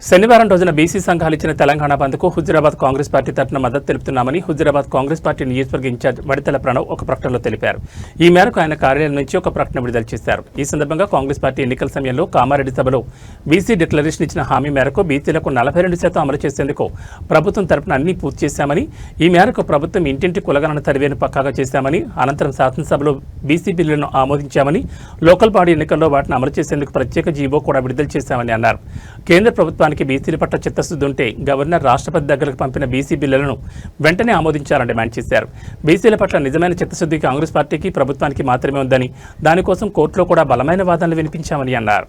శనివారం రోజున బీసీ సంఘాలు ఇచ్చిన తెలంగాణ బంద్కు హుజూరాబాద్ కాంగ్రెస్ పార్టీ తరఫున మద్దతు తెలుపుతున్నామని హుజూరాబాద్ కాంగ్రెస్ పార్టీ నియోజకవర్గ ఇన్ఛార్జ్ వడితెల ప్రణవ్ ఒక ప్రకటనలో తెలిపారు. ఈ మేరకు ఆయన కార్యాలయం నుంచి ఒక ప్రకటన విడుదల చేశారు. ఈ సందర్భంగా కాంగ్రెస్ పార్టీ ఎన్నికల సమయంలో కామారెడ్డి సభలో బీసీ డిక్లరేషన్ ఇచ్చిన హామీ మేరకు బీసీలకు 42% అమలు చేసేందుకు ప్రభుత్వం తరఫున అన్ని పూర్తి చేశామని, ఈ మేరకు ప్రభుత్వం ఇంటింటి కులగణన సర్వేను పక్కాగా చేశామని, అనంతరం శాసనసభలో బీసీ బిల్లులను ఆమోదించామని, లోకల్ బాడీ ఎన్నికల్లో వాటిని అమలు చేసేందుకు ప్రత్యేక జీవో కూడా విడుదల చేశామని అన్నారు. కేంద్ర ప్రభుత్వానికి బీసీల పట్ల చిత్తశుద్ధి ఉంటే గవర్నర్ రాష్ట్రపతి దగ్గరకు పంపిన బీసీ బిల్లులను వెంటనే ఆమోదించాలని డిమాండ్ చేశారు. బీసీల పట్ల నిజమైన చిత్తశుద్ధి కాంగ్రెస్ పార్టీకి ప్రభుత్వానికి మాత్రమే ఉందని, దానికోసం కోర్టులో కూడా బలమైన వాదనలు వినిపించామని అన్నారు.